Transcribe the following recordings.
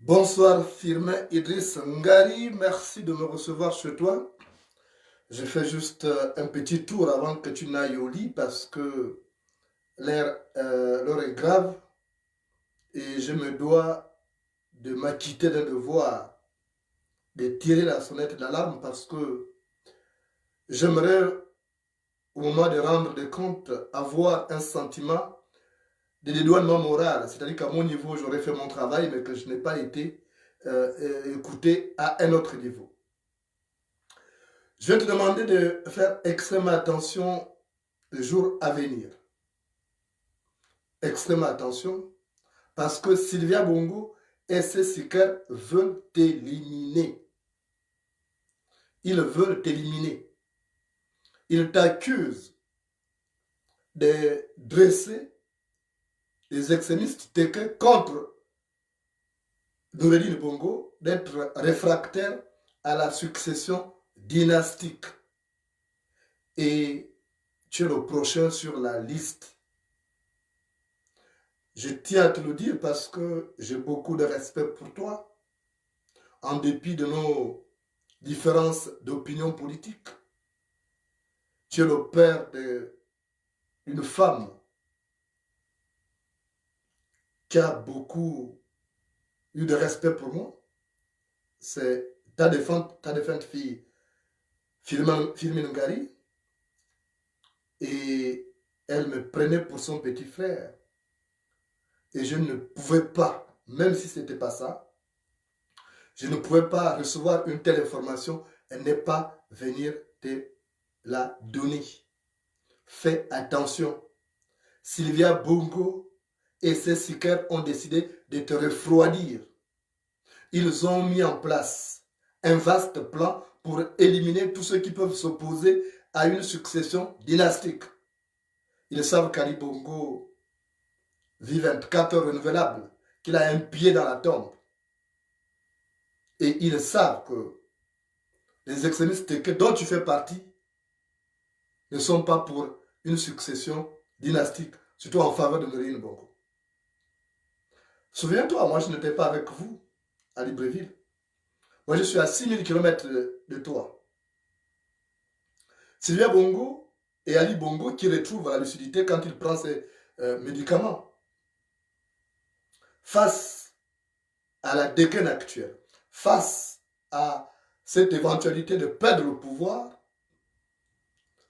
Bonsoir Firmin Idriss Ngari, merci de me recevoir chez toi. Je fais juste un petit tour avant que tu n'ailles au lit parce que l'heure est grave et je me dois de m'acquitter d'un devoir, de tirer la sonnette d'alarme parce que j'aimerais, au moment de rendre des comptes, avoir un sentiment de dédouanement moral. C'est-à-dire qu'à mon niveau, j'aurais fait mon travail, mais que je n'ai pas été écouté à un autre niveau. Je vais te demander de faire extrêmement attention les jours à venir. Extrêmement attention, parce que Sylvia Bongo et ses sicaires veulent t'éliminer. Ils veulent t'éliminer. Ils t'accusent de dresser des extrémistes contre Noureddin Bongo, d'être réfractaire à la succession dynastique. Et tu es le prochain sur la liste. Je tiens à te le dire parce que j'ai beaucoup de respect pour toi, en dépit de nos différences d'opinion politique. Tu es le père d'une femme qui a beaucoup eu de respect pour moi, c'est ta défunte fille, Philomène Ngari, et elle me prenait pour son petit frère. Et je ne pouvais pas, même si ce n'était pas ça, je ne pouvais pas recevoir une telle information et ne pas venir te la donner. Fais attention. Sylvia Bongo et ses sicaires ont décidé de te refroidir. Ils ont mis en place un vaste plan pour éliminer tous ceux qui peuvent s'opposer à une succession dynastique. Ils savent qu'Ali Bongo vit 24 heures renouvelables, qu'il a un pied dans la tombe. Et ils savent que les extrémistes dont tu fais partie ne sont pas pour une succession dynastique, surtout en faveur de Merine Bongo. Souviens-toi, moi je n'étais pas avec vous à Libreville. Moi je suis à 6000 km de toi. Sylvia Bongo et Ali Bongo qui retrouvent la lucidité quand il prend ses médicaments. Face à la dégaine actuelle, face à cette éventualité de perdre le pouvoir,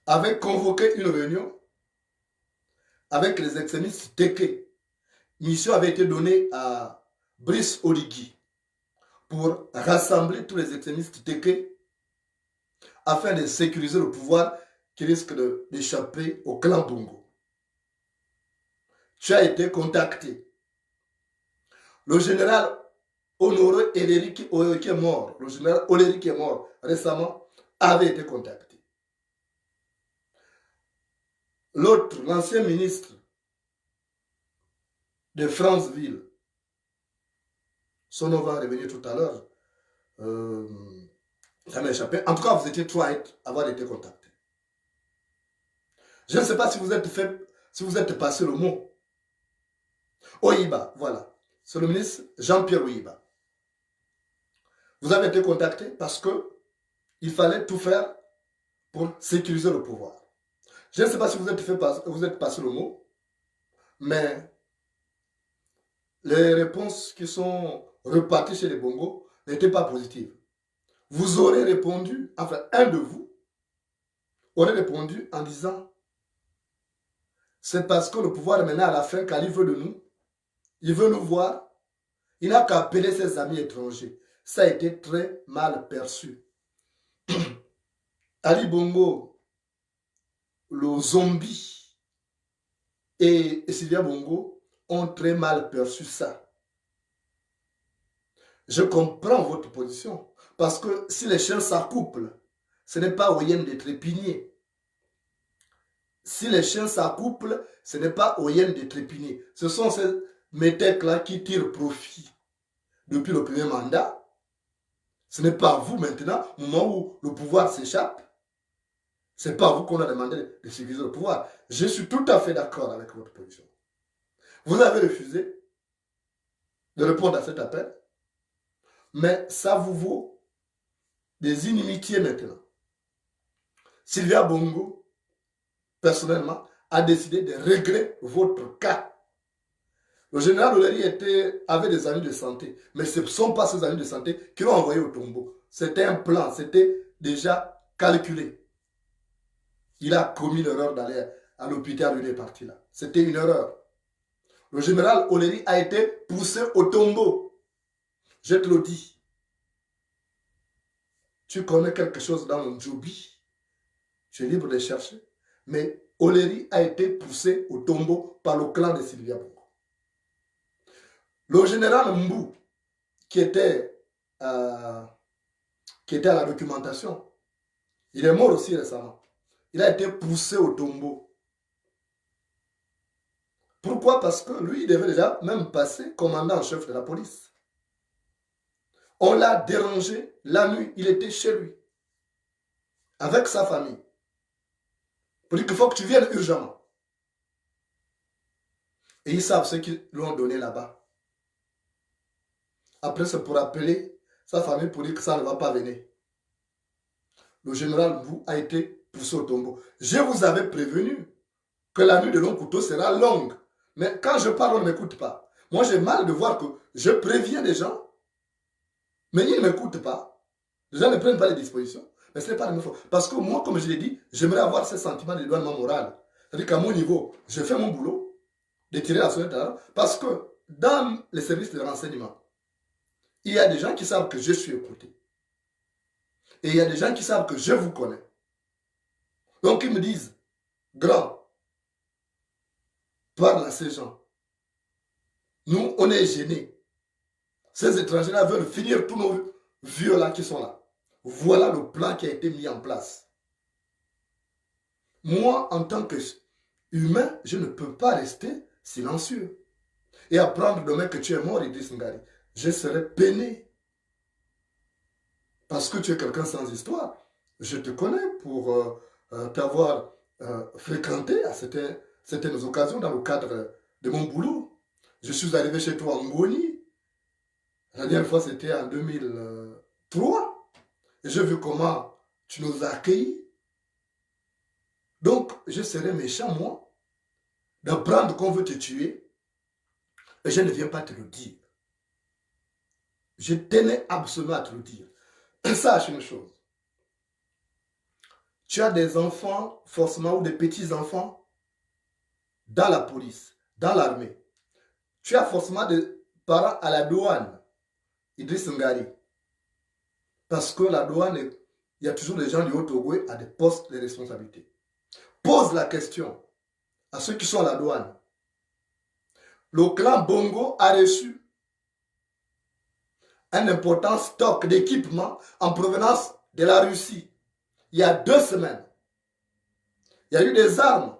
avait convoqué une réunion avec les extrémistes Teke. Mission avait été donnée à Brice Oligui pour rassembler tous les extrémistes Teke afin de sécuriser le pouvoir qui risque d'échapper au clan Bongo. Tu as été contacté. Le général Honoré Eleri qui est mort, le général Oleri qui est mort récemment, avait été contacté. L'autre, l'ancien ministre de Franceville, son nom va revenir tout à l'heure, ça m'a échappé. En tout cas, vous étiez trois à avoir été contacté. Je ne sais pas si vous êtes passé le mot. Oyiba, voilà. C'est le ministre Jean-Pierre Oyiba. Vous avez été contacté parce qu'il fallait tout faire pour sécuriser le pouvoir. Je ne sais pas si vous êtes passé le mot, mais les réponses qui sont reparties chez les Bongo n'étaient pas positives. Vous aurez répondu, enfin un de vous aurait répondu en disant c'est parce que le pouvoir est maintenant à la fin qu'Ali veut de nous, il veut nous voir, il n'a qu'à appeler ses amis étrangers. Ça a été très mal perçu. Ali Bongo, le zombie et Sylvia Bongo ont très mal perçu ça. Je comprends votre position. Parce que si les chiens s'accouplent, ce n'est pas au yen de trépigner. Si les chiens s'accouplent, ce n'est pas au yen de trépigner. Ce sont ces métèques-là qui tirent profit depuis le premier mandat. Ce n'est pas vous maintenant, au moment où le pouvoir s'échappe. Ce n'est pas vous qu'on a demandé de sécuriser le pouvoir. Je suis tout à fait d'accord avec votre position. Vous avez refusé de répondre à cet appel, mais ça vous vaut des inimitiés maintenant. Sylvia Bongo, personnellement, a décidé de régler votre cas. Le général Oleri avait des amis de santé, mais ce ne sont pas ces amis de santé qui l'ont envoyé au tombeau. C'était un plan, c'était déjà calculé. Il a commis l'erreur d'aller à l'hôpital, il est parti là. C'était une erreur. Le général Oleri a été poussé au tombeau. Je te le dis. Tu connais quelque chose dans le Djoubi, tu es libre de chercher. Mais Oleri a été poussé au tombeau par le clan de Sylvia Bongo. Le général Mbou, qui était à la documentation, il est mort aussi récemment. Il a été poussé au tombeau. Pourquoi? Parce que lui, il devait déjà même passer commandant en chef de la police. On l'a dérangé la nuit, il était chez lui, avec sa famille. Pour dire qu'il faut que tu viennes urgemment. Et ils savent ce qu'ils lui ont donné là-bas. Après, c'est pour appeler sa famille pour dire que ça ne va pas venir. Le général Mbou a été poussé au tombeau. Je vous avais prévenu que la nuit de long couteau sera longue. Mais quand je parle, on ne m'écoute pas. Moi, j'ai mal de voir que je préviens les gens, mais ils ne m'écoutent pas. Les gens ne prennent pas les dispositions. Mais ce n'est pas la même chose. Parce que moi, comme je l'ai dit, j'aimerais avoir ce sentiment d'éloignement moral. C'est-à-dire qu'à mon niveau, je fais mon boulot, de tirer la sonnette d'alarme, parce que dans les services de renseignement, il y a des gens qui savent que je suis écouté. Et il y a des gens qui savent que je vous connais. Donc ils me disent, grand, parle à ces gens. Nous, on est gênés. Ces étrangers-là veulent finir tous nos vieux-là qui sont là. Voilà le plan qui a été mis en place. Moi, en tant qu'humain, je ne peux pas rester silencieux. Et apprendre demain que tu es mort, Idriss Ngari, je serai peiné. Parce que tu es quelqu'un sans histoire. Je te connais pour t'avoir fréquenté à certaines occasions dans le cadre de mon boulot. Je suis arrivé chez toi en Ngoni. La dernière fois, c'était en 2003. Et j'ai vu comment tu nous as accueillis. Donc, je serais méchant, moi, d'apprendre qu'on veut te tuer. Et je ne viens pas te le dire. Je tenais absolument à te le dire. Sache une chose. Tu as des enfants, forcément, ou des petits-enfants dans la police, dans l'armée. Tu as forcément des parents à la douane, Idriss Ngari. Parce que la douane, il y a toujours des gens du Haut-Togo à des postes de responsabilité. Pose la question à ceux qui sont à la douane. Le clan Bongo a reçu un important stock d'équipements en provenance de la Russie. Il y a 2 semaines. Il y a eu des armes.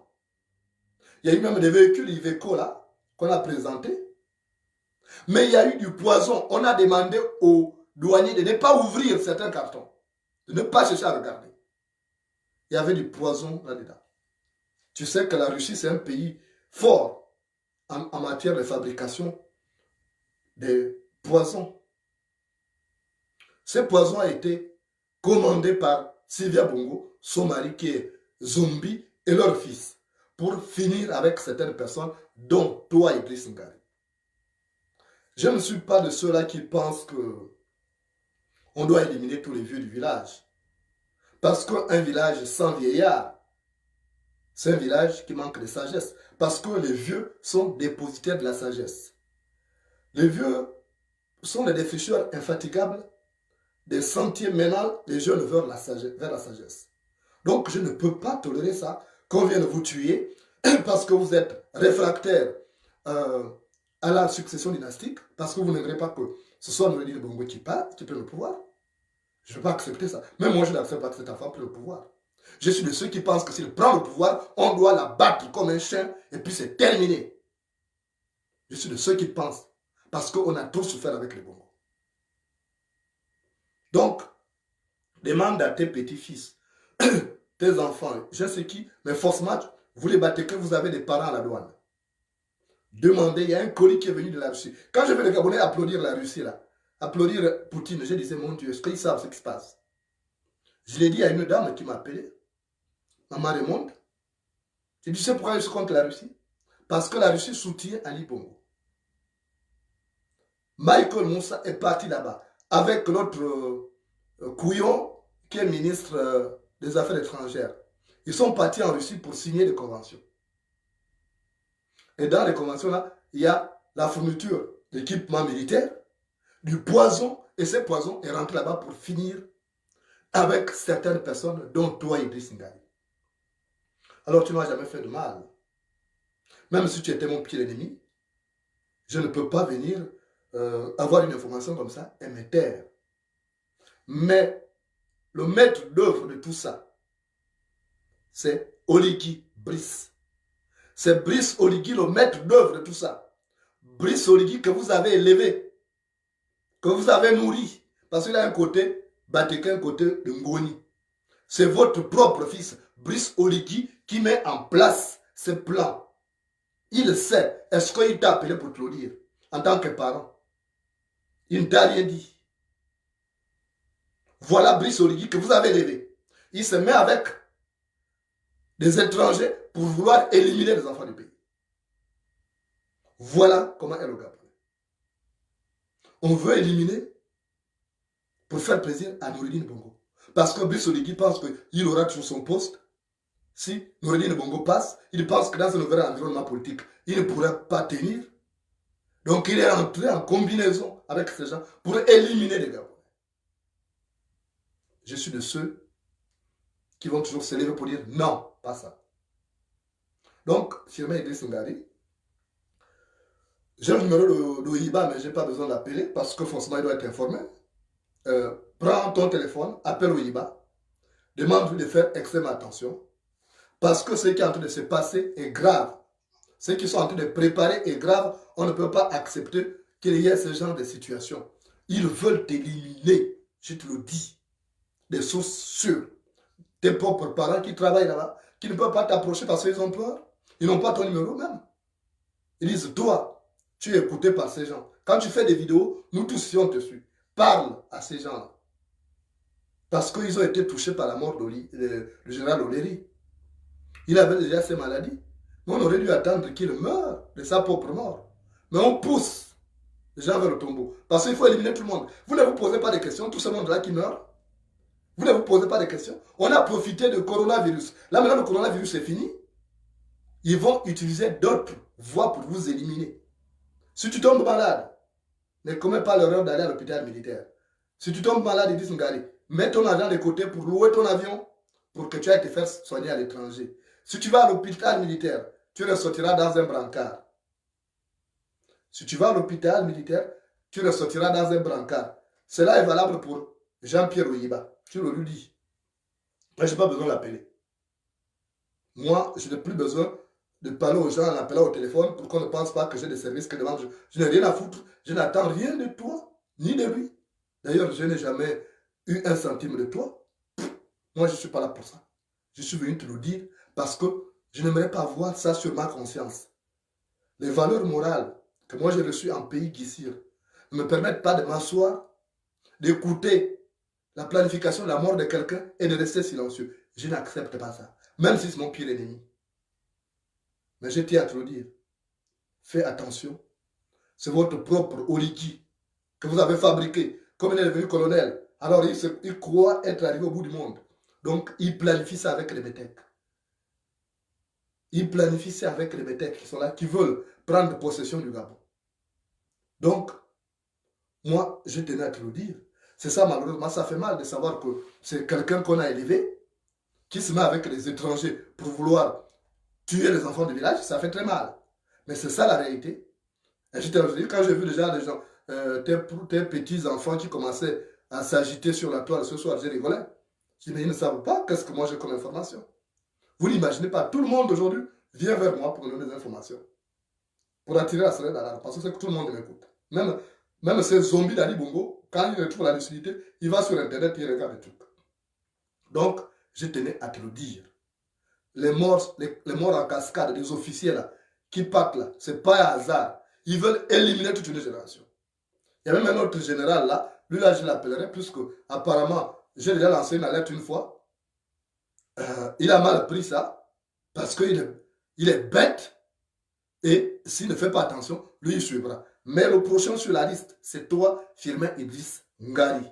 Il y a eu même des véhicules Iveco là, qu'on a présentés. Mais il y a eu du poison. On a demandé aux douaniers de ne pas ouvrir certains cartons. De ne pas chercher à regarder. Il y avait du poison là-dedans. Tu sais que la Russie, c'est un pays fort en matière de fabrication de poisons. Ce poison a été commandé par Sylvia Bongo, son mari qui est zombie, et leur fils, pour finir avec certaines personnes, dont toi, Idriss Ngari. Je ne suis pas de ceux-là qui pensent que on doit éliminer tous les vieux du village. Parce qu'un village sans vieillard, c'est un village qui manque de sagesse. Parce que les vieux sont dépositaires de la sagesse. Les vieux sont des défricheurs infatigables des sentiers menant les jeunes vers la sagesse. Donc je ne peux pas tolérer ça, qu'on vienne vous tuer parce que vous êtes réfractaire à la succession dynastique, parce que vous n'aimerez pas que ce soit Noélie de Bongo qui prenne le pouvoir. Je ne peux pas accepter ça. Même moi, je n'accepte pas que cette femme prenne le pouvoir. Je suis de ceux qui pensent que s'il prend le pouvoir, on doit la battre comme un chien et puis c'est terminé. Je suis de ceux qui pensent, parce qu'on a tous souffert avec les Bongo. Donc, demande à tes petits-fils, tes enfants, je sais qui, mais forcément, vous les battez que vous avez des parents à la douane. Demandez, il y a un colis qui est venu de la Russie. Quand je vais les Gabonais applaudir la Russie, là, applaudir Poutine, je disais, mon Dieu, est-ce qu'ils savent ce qui se passe? Je l'ai dit à une dame qui m'a appelé, Maman Remonte. Je dis, tu sais pourquoi je suis contre la Russie? Parce que la Russie soutient Ali Bongo. Michael Moussa est parti là-bas avec l'autre couillon qui est ministre des Affaires étrangères. Ils sont partis en Russie pour signer des conventions. Et dans les conventions-là, il y a la fourniture d'équipements militaires, du poison, et ce poison est rentré là-bas pour finir avec certaines personnes, dont toi, Idriss Ngari. Alors tu ne m'as jamais fait de mal. Même si tu étais mon pire ennemi, je ne peux pas venir avoir une information comme ça et me taire. Mais le maître d'œuvre de tout ça, c'est Oligui Brice. C'est Brice Oligui, le maître d'œuvre de tout ça. Brice Oligui que vous avez élevé, que vous avez nourri. Parce qu'il a un côté Batéka, un côté de Ngoni. C'est votre propre fils, Brice Oligui, qui met en place ce plan. Il sait. Est-ce qu'il t'a appelé pour te le dire en tant que parent? Il ne t'a rien dit. Voilà Brice Oligui que vous avez élevé. Il se met avec des étrangers pour vouloir éliminer les enfants du pays. Voilà comment est le Gabon. On veut éliminer pour faire plaisir à Noureddin Bongo. Parce que Brice Oligui pense qu'il aura toujours son poste. Si Noureddin Bongo passe, il pense que dans un nouvel environnement politique, il ne pourra pas tenir. Donc il est entré en combinaison avec ces gens pour éliminer les Gabonais. Je suis de ceux qui vont toujours se lever pour dire non, pas ça. Donc, Firmin Idriss Ngari, j'ai le numéro de IBA, mais je n'ai pas besoin d'appeler parce que forcément il doit être informé. Prends ton téléphone, appelle au IBA, demande-lui de faire extrêmement attention parce que ce qui est en train de se passer est grave. Ce qu'ils sont en train de préparer est grave. On ne peut pas accepter qu'il y ait ce genre de situation. Ils veulent t'éliminer, je te le dis, des sources sûres. Tes propres parents qui travaillent là-bas, qui ne peuvent pas t'approcher parce qu'ils ont peur. Ils n'ont pas ton numéro même. Ils disent, toi, tu es écouté par ces gens. Quand tu fais des vidéos, nous tous, si on te suit, parle à ces gens-là. Parce qu'ils ont été touchés par la mort du général Oleri. Il avait déjà ces maladies. Mais on aurait dû attendre qu'il meure de sa propre mort. Mais on pousse les gens vers le tombeau. Parce qu'il faut éliminer tout le monde. Vous ne vous posez pas de questions, tout ce monde-là qui meurt. Vous ne vous posez pas de questions. On a profité du coronavirus. Là maintenant, le coronavirus est fini. Ils vont utiliser d'autres voies pour vous éliminer. Si tu tombes malade, ne commets pas l'erreur d'aller à l'hôpital militaire. Si tu tombes malade, Idriss Ngari, mets ton argent de côté pour louer ton avion pour que tu ailles te faire soigner à l'étranger. Si tu vas à l'hôpital militaire, tu ressortiras dans un brancard. Si tu vas à l'hôpital militaire, tu ressortiras dans un brancard. Cela est valable pour Jean-Pierre Oyiba. Tu le lui dis. Mais je n'ai pas besoin de l'appeler. Moi, je n'ai plus besoin de parler aux gens en appelant au téléphone pour qu'on ne pense pas que j'ai des services que demande. Je n'ai rien à foutre. Je n'attends rien de toi, ni de lui. D'ailleurs, je n'ai jamais eu un centime de toi. Moi, je ne suis pas là pour ça. Je suis venu te le dire parce que je n'aimerais pas voir ça sur ma conscience. Les valeurs morales que moi j'ai reçues en pays Guissir ne me permettent pas de m'asseoir, d'écouter la planification de la mort de quelqu'un et de rester silencieux. Je n'accepte pas ça, même si c'est mon pire ennemi. Mais je tiens à te le dire. Fais attention. C'est votre propre Oliki que vous avez fabriqué. Comme il est devenu colonel, alors il croit être arrivé au bout du monde. Donc, il planifie ça avec les métèques. Il planifie ça avec les métèques qui sont là, qui veulent prendre possession du Gabon. Donc, moi, je tenais à te le dire. C'est ça, malheureusement, ça fait mal de savoir que c'est quelqu'un qu'on a élevé, qui se met avec les étrangers pour vouloir tuer les enfants du village, ça fait très mal. Mais c'est ça la réalité. Et je te dis, quand j'ai vu déjà des gens, tes petits-enfants qui commençaient à s'agiter sur la toile ce soir, j'ai rigolé. Je dis, mais ils ne savent pas qu'est-ce que moi j'ai comme information. Vous n'imaginez pas, tout le monde aujourd'hui vient vers moi pour me donner des informations. Pour attirer la sonnette d'alarme, parce que c'est que tout le monde m'écoute. Même ces zombies d'Ali Bongo, quand il retrouve la lucidité, il va sur Internet et il regarde les trucs. Donc, je tenais à te le dire. Les morts en cascade des officiers là, qui partent là, c'est pas un hasard. Ils veulent éliminer toute une génération. Il y a même un autre général là, lui là je l'appellerai, puisque apparemment, j'ai déjà lancé une alerte une fois. Il a mal pris ça, parce qu'il est bête, et s'il ne fait pas attention, lui il suivra. Mais le prochain sur la liste, c'est toi, Firmin Idriss Ngari.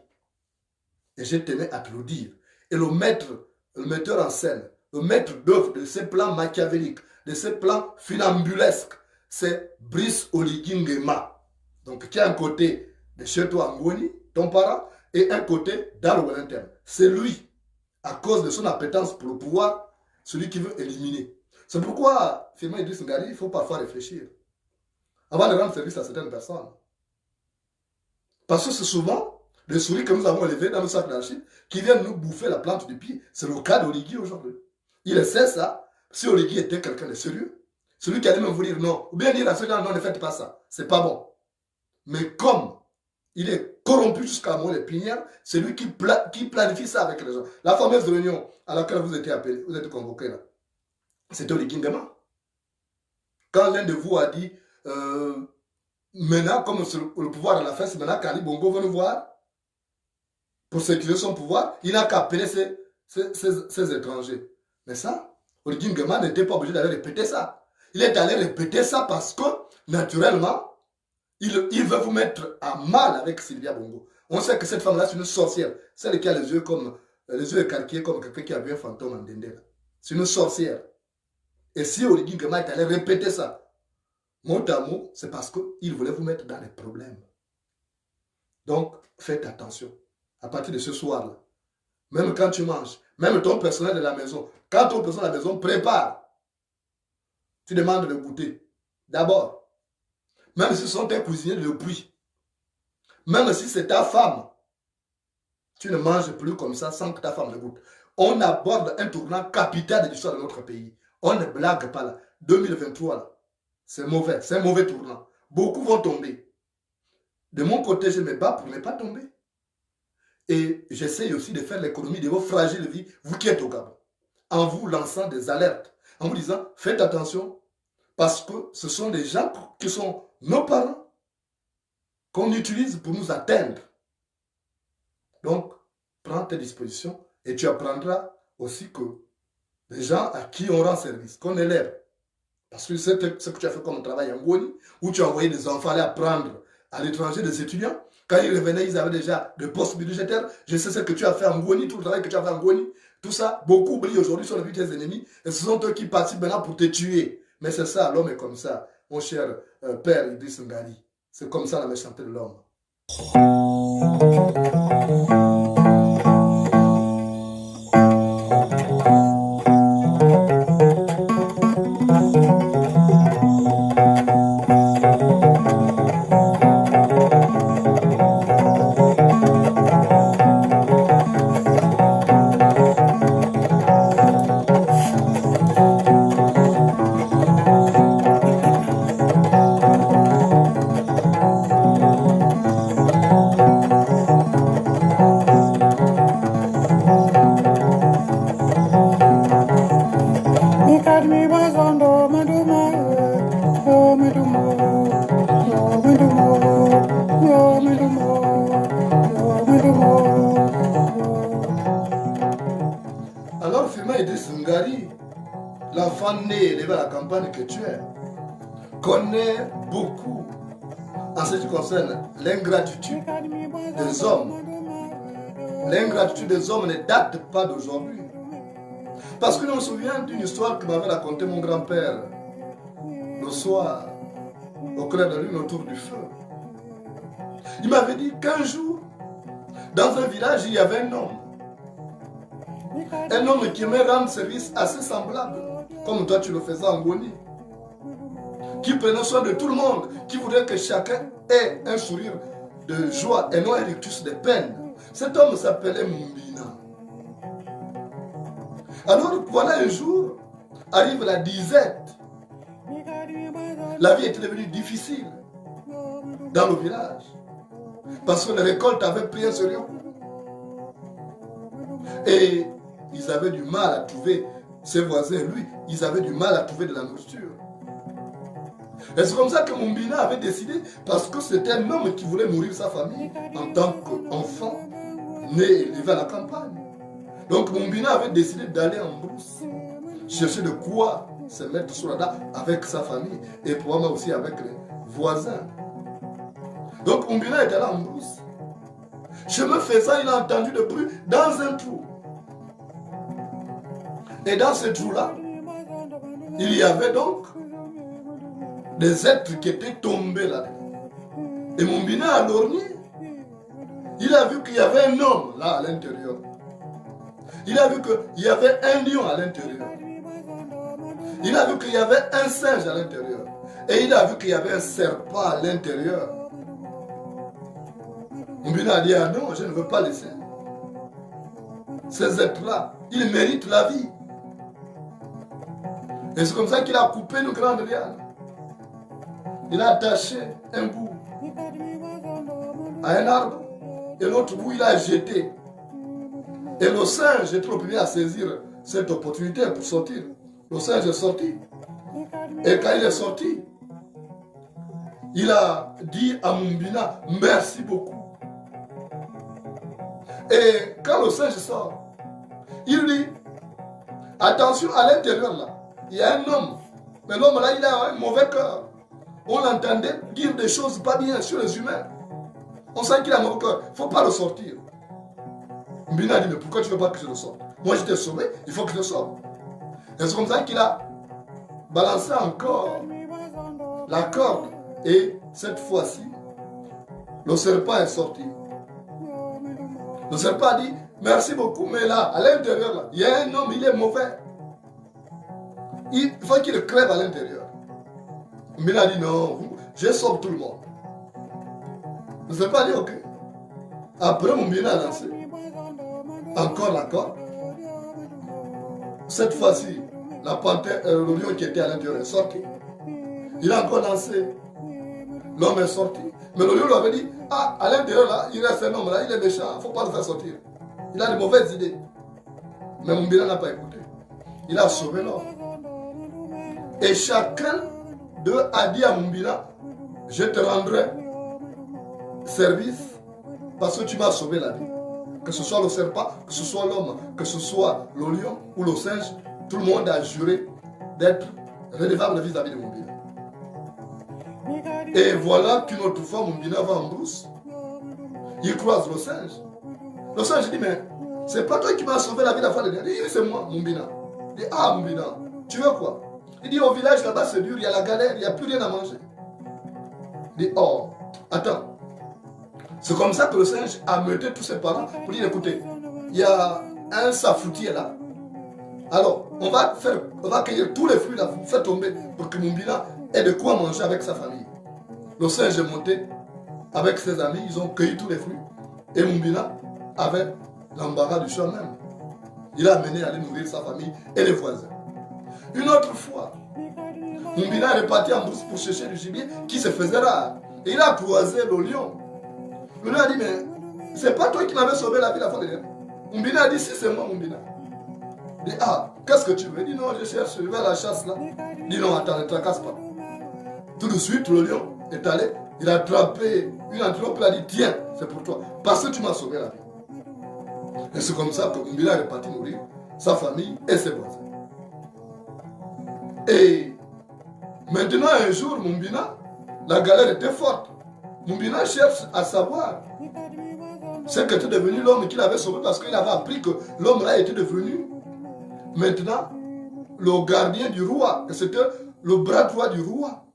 Et je tenais à te le dire. Et le metteur en scène, le maître d'œuvre de ces plans machiavéliques, de ces plans funambulesques, c'est Brice Oligui Nguema. Donc, qui a un côté de chez toi, Ngoni, ton parent, et un côté d'Arwell interne. C'est lui, à cause de son appétence pour le pouvoir, celui qui veut éliminer. C'est pourquoi, Firmin Idriss Ngari, il faut parfois réfléchir avant de rendre service à certaines personnes. Parce que c'est souvent les souris que nous avons élevées dans nos sacs d'archives qui viennent nous bouffer la plante du pied. C'est le cas d'Oligui aujourd'hui. Il sait ça. Si Oligui était quelqu'un de sérieux, celui qui allait même vous dire non, ou bien dire à ceux gens non, ne faites pas ça, c'est pas bon. Mais comme il est corrompu jusqu'à la moelle épinière, c'est lui qui planifie ça avec les gens. La fameuse réunion à laquelle vous êtes appelé, vous êtes convoqué là, c'était Oligui Nguema. Quand l'un de vous a dit maintenant, comme le pouvoir à la fin, c'est maintenant qu'Ali Bongo veut nous voir pour sécuriser son pouvoir, il n'a qu'à appeler ces étrangers. Mais ça, Oligui Nguema n'était pas obligé d'aller répéter ça. Il est allé répéter ça parce que, naturellement, Il veut vous mettre à mal avec Sylvia Bongo. On sait que cette femme-là, c'est une sorcière. Celle qui a les yeux écarquillés comme quelqu'un qui a vu un fantôme en Dendé. C'est une sorcière. Et si Oligui Nguema est allé répéter ça, mot à mot, c'est parce qu'il voulait vous mettre dans les problèmes. Donc, faites attention. À partir de ce soir-là, même quand tu manges, même ton personnel de la maison, quand ton personnel de la maison prépare, tu demandes de goûter. D'abord, même si ce sont tes cuisiniers de pluie, même si c'est ta femme, tu ne manges plus comme ça sans que ta femme le goûte. On aborde un tournant capital de l'histoire de notre pays. On ne blague pas là. 2023, c'est mauvais. C'est un mauvais tournant. Beaucoup vont tomber. De mon côté, je me bats pour ne pas tomber. Et j'essaie aussi de faire l'économie de vos fragiles vies, vous qui êtes au Gabon, en vous lançant des alertes, en vous disant, faites attention, parce que ce sont des gens qui sont nos parents, qu'on utilise pour nous atteindre. Donc, prends tes dispositions et tu apprendras aussi que les gens à qui on rend service, qu'on élève, parce que c'est ce que tu as fait comme travail en Goni, où tu as envoyé des enfants aller apprendre à l'étranger, des étudiants. Quand ils revenaient, ils avaient déjà des postes budgétaires. Je sais ce que tu as fait en Goni, tout le travail que tu as fait en Goni. Tout ça, beaucoup oublient aujourd'hui sur la vie de tes ennemis. Et ce sont eux qui participent maintenant pour te tuer. Mais c'est ça, l'homme est comme ça, mon cher père Idriss Ngari. C'est comme ça la méchanceté de l'homme. Alors, Firmin Idriss Ngari, l'enfant né élevé à la campagne que tu es, connaît beaucoup en ce qui concerne l'ingratitude des hommes. L'ingratitude des hommes ne date pas d'aujourd'hui. Parce que je me souviens d'une histoire que m'avait raconté mon grand-père le soir, au clair de la lune, autour du feu. Il m'avait dit qu'un jour, dans un village, il y avait un homme. Un homme qui aimait rendre service assez semblable, comme toi tu le faisais en Goni. Qui prenait soin de tout le monde, qui voulait que chacun ait un sourire de joie et non un rictus de peine. Cet homme s'appelait Mumbina. Alors voilà un jour, arrive la disette. La vie était devenue difficile dans le village. Parce que les récoltes avaient pris un sérieux coup. Et ils avaient du mal à trouver, ses voisins, lui, ils avaient du mal à trouver de la nourriture. Et c'est comme ça que Mumbina avait décidé, parce que c'était un homme qui voulait nourrir sa famille en tant qu'enfant né et élevé à la campagne. Donc Mumbina avait décidé d'aller en brousse, chercher de quoi se mettre sur la dent avec sa famille et probablement aussi avec les voisins. Donc Mumbina était là en brousse. Chemin faisant, il a entendu le bruit dans un trou. Et dans ce trou-là, il y avait donc des êtres qui étaient tombés là-dedans. Et Mumbina a lorgné. Il a vu qu'il y avait un homme là à l'intérieur. Il a vu qu'il y avait un lion à l'intérieur. Il a vu qu'il y avait un singe à l'intérieur. Et il a vu qu'il y avait un serpent à l'intérieur. Mumbina a dit, ah non, je ne veux pas laisser. Ces êtres-là, ils méritent la vie. Et c'est comme ça qu'il a coupé une grande liane. Il a attaché un bout à un arbre et l'autre bout il a jeté. Et le singe est trop premier à saisir cette opportunité pour sortir. Le singe est sorti. Et quand il est sorti, il a dit à Mumbina, merci beaucoup. Et quand le singe sort, il dit, attention à l'intérieur là, il y a un homme. Mais l'homme là, il a un mauvais cœur. On l'entendait dire des choses pas bien sur les humains. On sent qu'il a mon cœur. Il ne faut pas le sortir. Mbina a dit, mais pourquoi tu ne veux pas que je le sorte? Moi, je t'ai sauvé, il faut que je le sorte. Et c'est comme ça qu'il a balancé encore la corde. Et cette fois-ci, le serpent est sorti. Le serpent a dit, merci beaucoup, mais là, à l'intérieur, là, il y a un homme, il est mauvais. Il faut qu'il crève à l'intérieur. Mbina a dit, non, je sauve tout le monde. Le serpent a dit, ok. Après, Mbina a lancé encore la corde. Cette fois-ci, la panthère, le lion qui était à l'intérieur est sorti. Il a encore lancé. L'homme est sorti. Mais le lion lui avait dit, ah, à l'intérieur là, il reste un homme là, il est méchant, il ne faut pas le faire sortir. Il a de mauvaises idées. Mais Mbina n'a pas écouté. Il a sauvé l'homme. Et chacun d'eux a dit à Mbina, je te rendrai service parce que tu m'as sauvé la vie. Que ce soit le serpent, que ce soit l'homme, que ce soit le lion ou le singe, tout le monde a juré d'être redevable vis-à-vis de Mbina. Et voilà qu'une autre fois, Mbina va en brousse. Il croise le singe. Le singe dit, mais c'est pas toi qui m'as sauvé la vie la fois dernière. Il dit, c'est moi, Mbina. Il dit, ah Mbina, tu veux quoi? Il dit, au village là-bas c'est dur, il y a la galère, il n'y a plus rien à manger. Il dit, oh, attends. C'est comme ça que le singe a mené tous ses parents pour dire, écoutez, il y a un safoutier là. Alors, on va cueillir tous les fruits là, vous faites tomber pour que Mbina ait de quoi manger avec sa famille. Le singe est monté avec ses amis, ils ont cueilli tous les fruits. Et Mbina avait l'embarras du choix même. Il a amené à aller nourrir sa famille et les voisins. Une autre fois, Mbina est reparti en brousse pour chercher du gibier qui se faisait rare. Et il a croisé le lion. Le lion a dit, mais c'est pas toi qui m'avais sauvé la vie la fois dernière. Mbina a dit, si c'est moi, Mbina. Il dit, ah, qu'est-ce que tu veux? Il dit, non, je cherche, je vais à la chasse là. Il dit, non, attends, ne te tracasse pas. Tout de suite, le lion est allé, il a attrapé une antilope, il a dit, tiens, c'est pour toi, parce que tu m'as sauvé la vie. Et c'est comme ça que Mbina est reparti nourrir sa famille et ses voisins. Et maintenant, un jour, Mbina, la galère était forte. Mbina cherche à savoir ce qu'était devenu l'homme qu'il avait sauvé parce qu'il avait appris que l'homme là était devenu maintenant le gardien du roi. Et c'était le bras droit du roi.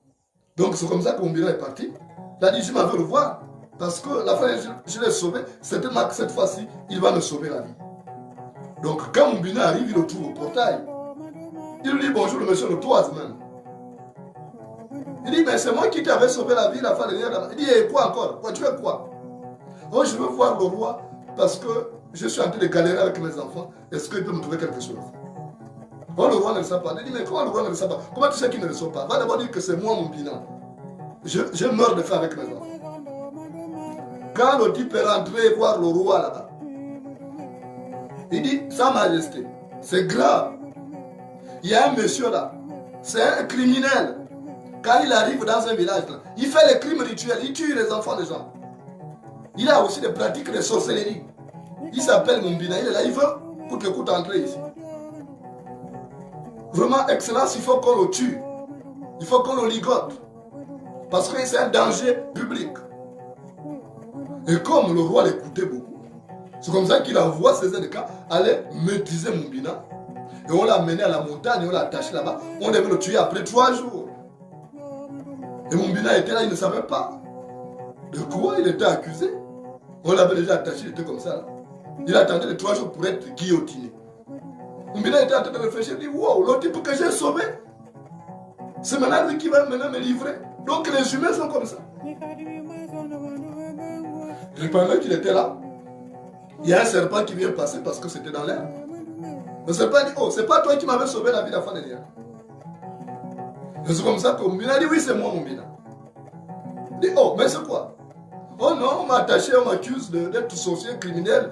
Donc c'est comme ça que Mbina est parti. Il a dit, je m'en veux le voir. Parce que la fois je l'ai sauvé, certainement que cette fois-ci, il va me sauver la vie. Donc quand Mbina arrive, il le trouve au portail. Il lui dit, bonjour le monsieur, le toise même. Il dit, mais c'est moi qui t'avais sauvé la vie la fois dernière. Il dit, et quoi encore? Quoi, tu veux quoi? Oh, je veux voir le roi parce que je suis en train de galérer avec mes enfants. Est-ce qu'il peut me trouver quelque chose? Oh, le roi ne le sait pas. Il dit, mais comment le roi ne le sait pas? Comment tu sais qu'il ne le sait pas? Va d'abord dire que c'est moi, Mbina. Je meurs de faim avec mes enfants. Quand le type est rentré voir le roi là-bas, il dit, Sa Majesté, c'est grave. Il y a un monsieur là, c'est un criminel. Quand il arrive dans un village là, il fait les crimes rituels, il tue les enfants des gens. Il a aussi des pratiques de sorcellerie. Il s'appelle Mbina, il est là, il veut coûte que coûte entrer ici. Vraiment, Excellence, il faut qu'on le tue. Il faut qu'on le ligote. Parce que c'est un danger public. Et comme le roi l'écoutait beaucoup, c'est comme ça qu'il envoie ses aides de camp aller maîtriser Mbina. Et on l'a mené à la montagne, on l'a attaché là-bas. On devait le tuer après 3 jours. Et Mbina était là, il ne savait pas de quoi il était accusé. On l'avait déjà attaché, il était comme ça. Là. Il attendait les 3 jours pour être guillotiné. Mbina était en train de réfléchir, il dit, wow, le type que j'ai sauvé, c'est maintenant lui qui va maintenant me livrer. Donc les humains sont comme ça. Et pendant qu'il était là, il y a un serpent qui vient passer parce que c'était dans l'air. Le serpent dit, oh, c'est pas toi qui m'avais sauvé la vie la fois dernière. Et c'est comme ça que Mbina dit, oui, c'est moi, Mbina. Il dit, oh, mais c'est quoi? Oh non, on m'a attaché, on m'accuse d'être sorcier, criminel,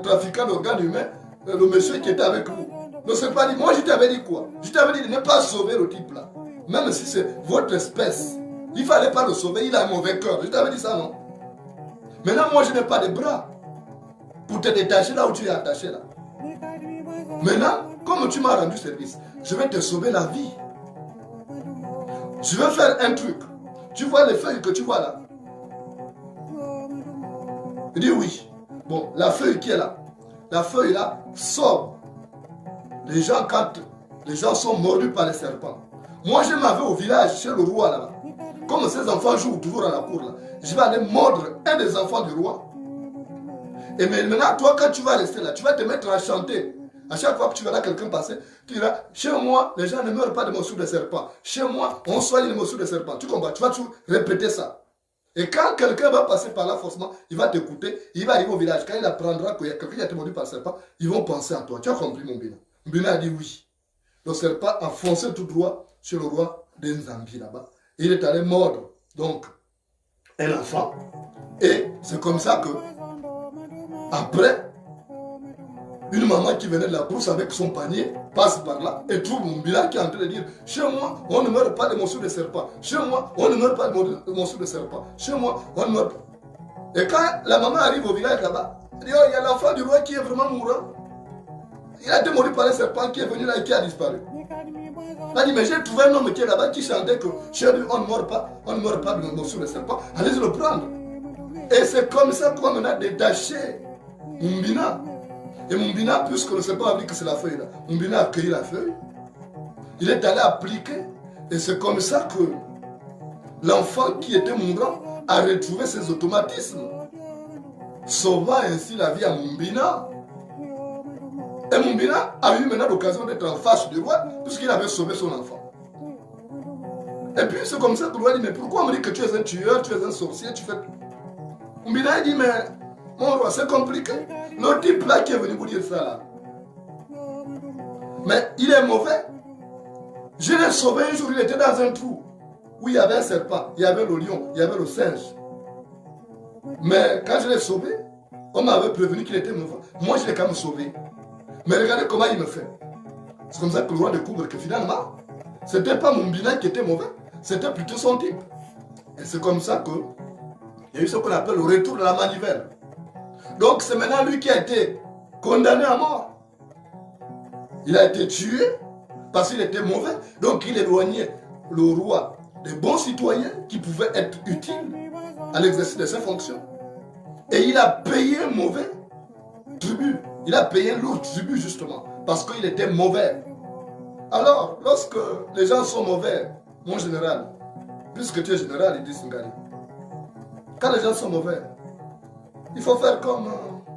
trafiquant d'organes humains, le monsieur qui était avec vous. Le serpent dit, moi je t'avais dit quoi? Je t'avais dit de ne pas sauver le type là. Même si c'est votre espèce. Il ne fallait pas le sauver, il a un mauvais cœur. Je t'avais dit ça, non? Maintenant, moi je n'ai pas de bras pour te détacher là où tu es attaché là. Maintenant, comme tu m'as rendu service, je vais te sauver la vie. Je vais faire un truc. Tu vois les feuilles que tu vois là? Il dit oui. Bon, la feuille qui est là, la feuille là sort. Les gens, quand les gens sont mordus par les serpents. Moi, je m'avais au village, chez le roi là-bas. Comme ces enfants jouent toujours à la cour là, je vais aller mordre un des enfants du roi. Et maintenant, toi, quand tu vas rester là, tu vas te mettre à chanter. À chaque fois que tu verras quelqu'un passer, tu diras, chez moi, les gens ne meurent pas de morsures de serpent. Chez moi, on soigne les morsures de serpent. Tu comprends? Tu vas toujours répéter ça. Et quand quelqu'un va passer par là, forcément, il va t'écouter, il va arriver au village. Quand il apprendra qu'il y a quelqu'un qui a été mordu par le serpent, ils vont penser à toi. Tu as compris, mon Bina? Bina a dit oui. Le serpent a foncé tout droit sur le roi d'Enzambi là-bas. Il est allé mordre, donc, un enfant. Et c'est comme ça que, après, une maman qui venait de la brousse avec son panier passe par là et trouve mon bilan qui est en train de dire, chez moi, on ne meurt pas de morsures de serpent. Chez moi, on ne meurt pas de morsures de serpent. Chez moi, on ne meurt pas. Et quand la maman arrive au village là-bas, elle dit, oh, il y a l'enfant du roi qui est vraiment mourant. Il a été mordu par un serpent qui est venu là et qui a disparu. Elle dit, mais j'ai trouvé un homme qui est là-bas qui chantait que chez lui, on ne meurt pas de morsures de serpent. Allez-y le prendre. Et c'est comme ça qu'on a détaché Mumbina. Et Mumbina, puisque le serpent a dit que c'est la feuille là, Mumbina a cueilli la feuille. Il est allé appliquer. Et c'est comme ça que l'enfant qui était mourant a retrouvé ses automatismes, sauvant ainsi la vie à Mumbina. Et Mumbina a eu maintenant l'occasion d'être en face du roi, puisqu'il avait sauvé son enfant. Et puis c'est comme ça que le roi dit, mais pourquoi on me dit que tu es un tueur, tu es un sorcier, tu fais... Mumbina a dit, mais mon roi, c'est compliqué. Le type là qui est venu vous dire ça là, mais il est mauvais. Je l'ai sauvé un jour, il était dans un trou où il y avait un serpent, il y avait le lion, il y avait le singe. Mais quand je l'ai sauvé, on m'avait prévenu qu'il était mauvais. Moi, je l'ai quand même sauvé. Mais regardez comment il me fait. C'est comme ça que le roi découvre que finalement, ce n'était pas Mumbina qui était mauvais, c'était plutôt son type. Et c'est comme ça qu'il y a eu ce qu'on appelle le retour de la manivelle. Donc c'est maintenant lui qui a été condamné à mort. Il a été tué parce qu'il était mauvais. Donc il éloignait le roi des bons citoyens qui pouvaient être utiles à l'exercice de ses fonctions. Et il a payé un mauvais tribut. Il a payé un lourd tribut justement parce qu'il était mauvais. Alors, lorsque les gens sont mauvais, mon général, puisque tu es général, il dit Singari, quand les gens sont mauvais, il faut faire comme...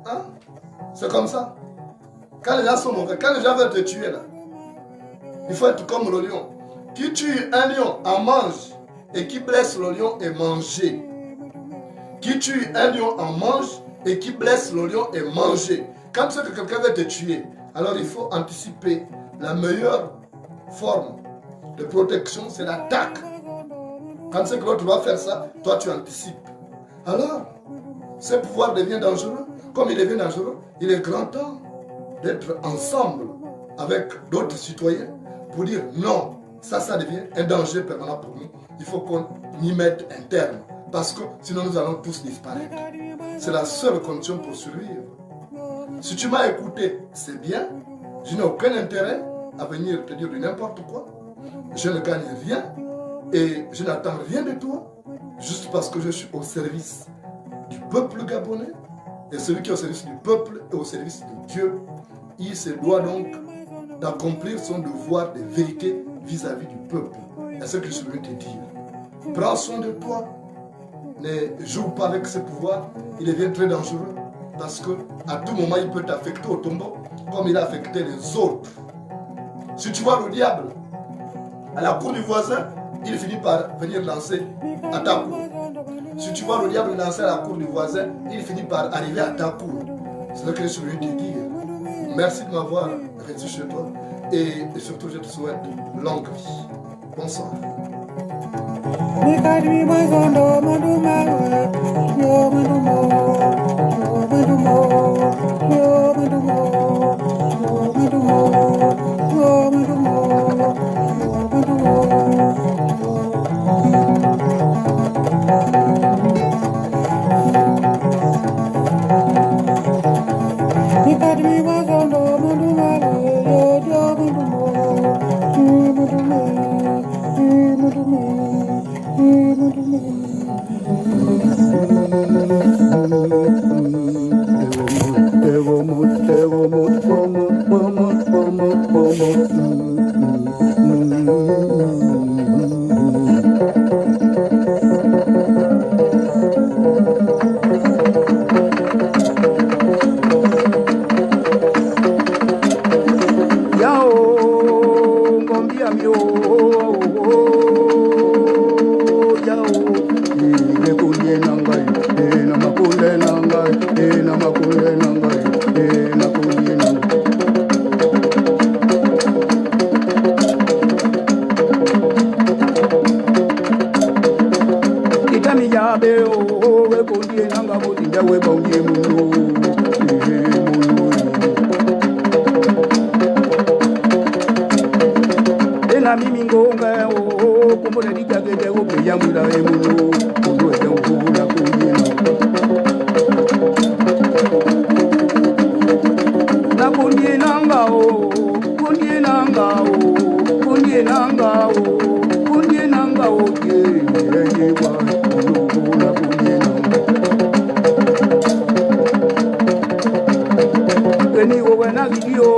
Hein? C'est comme ça. Quand les gens sont mauvais, quand les gens veulent te tuer là, il faut être comme le lion. Qui tue un lion en mange et qui blesse le lion est mangé. Qui tue un lion en mange et qui blesse le lion est mangé. Quand tu sais que quelqu'un veut te tuer, alors il faut anticiper. La meilleure forme de protection, c'est l'attaque. Quand tu sais que l'autre va faire ça, toi tu anticipes. Alors, ce pouvoir devient dangereux. Comme il devient dangereux, il est grand temps d'être ensemble avec d'autres citoyens pour dire non, ça devient un danger permanent pour nous. Il faut qu'on y mette un terme parce que sinon nous allons tous disparaître. C'est la seule condition pour survivre. Si tu m'as écouté, c'est bien. Je n'ai aucun intérêt à venir te dire du n'importe quoi. Je ne gagne rien et je n'attends rien de toi juste parce que je suis au service du peuple gabonais. Et celui qui est au service du peuple est au service de Dieu. Il se doit donc d'accomplir son devoir de vérité vis-à-vis du peuple. Et ce que je veux te dire. Prends soin de toi. Ne joue pas avec ce pouvoir. Il devient très dangereux. Parce qu'à tout moment, il peut t'affecter au tombeau comme il a affecté les autres. Si tu vois le diable à la cour du voisin, il finit par venir danser à ta cour. Si tu vois le diable danser à la cour du voisin, il finit par arriver à ta cour. C'est ce que je suis venu te dire. Merci de m'avoir reçu chez toi. Et surtout, je te souhaite longue vie. Bonsoir. Thank you. bondie nanga botinda we bondie muno ena mimi ngonga o como le diga que debo que ya mula e muno muno e un la kunina na bondie nanga o bondie nanga o bondie nanga o bondie nanga o ye wa muno la bondie nanga veni o buena guio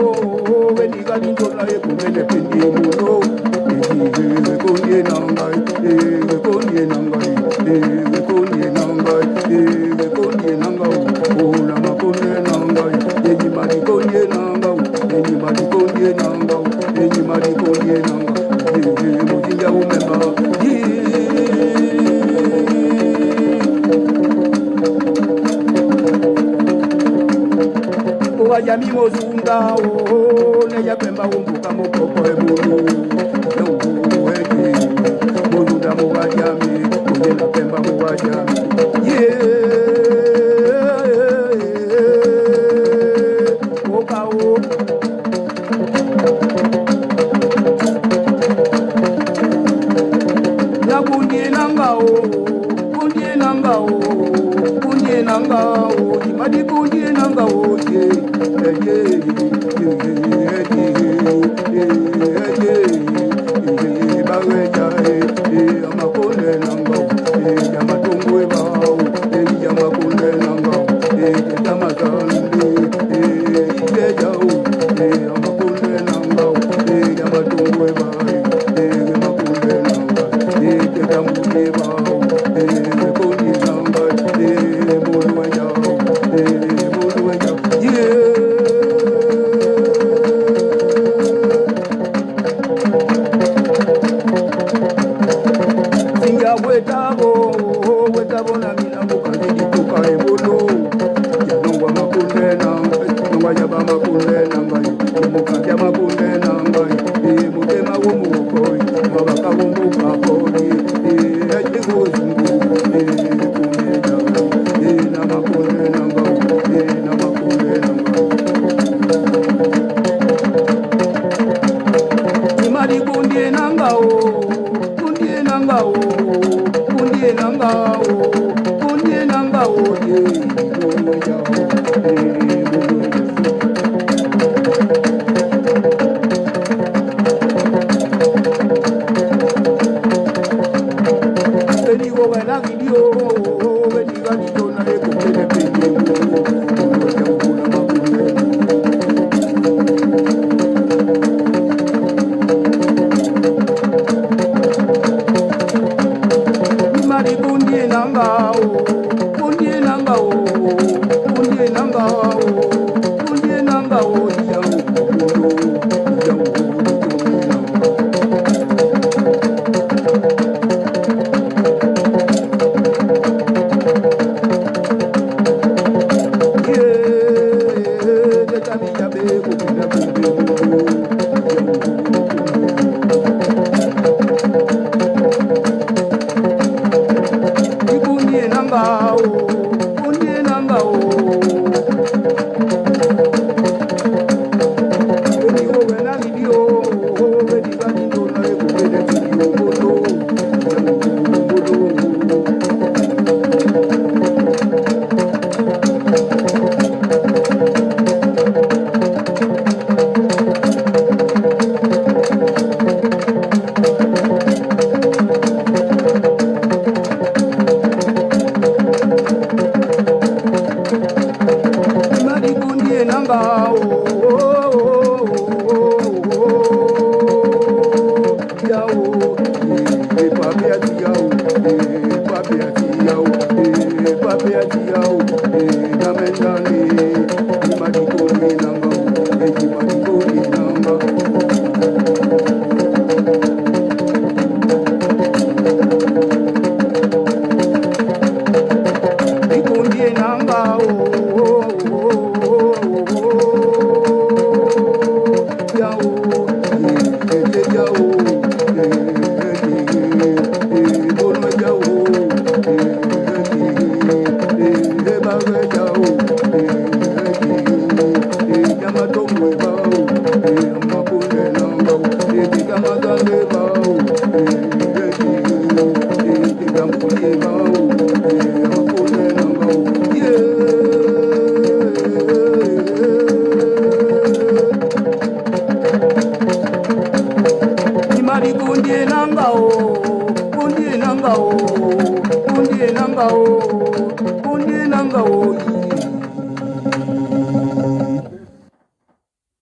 veni galinto la e come le pendi muno e bondie nanga e bondie nanga e bondie nanga e bondie nanga o la ma bondie nanga e ni ma di bondie nanga e ni ma di bondie nanga e ni ma di bondie nanga e mo dinga o mema o ya mi mo zunda o ne ya pemba o mbuka mo popo e muno Moluda Mowajami, Moluda Pemba Mowajami. Oka o. Ya bunye nanga o, bunye nanga o, bunye nanga o, imadi bunye nanga o ye, baweja amakole nanga yamatongwe bao yamakole nanga yamatande ijejao amakole nanga yamatongwe bao yamakole nanga yatamune bao koni nanga molweja wetabo na mina mukandi kuka ebolo yanongwa makunde nanga nongwa yaba makunde nanga mukandi makunde nanga mutema wo mukoi mabaka wo mukaponi ejego zungu kumeja na makunde nanga na makunde nanga imari kundie nanga o kundie nanga o kundie nanga o kundie nanga o ye moja eni wo wena video eni ga video na e ko tele pele nanga o, kundi nanga o, kundi nanga o.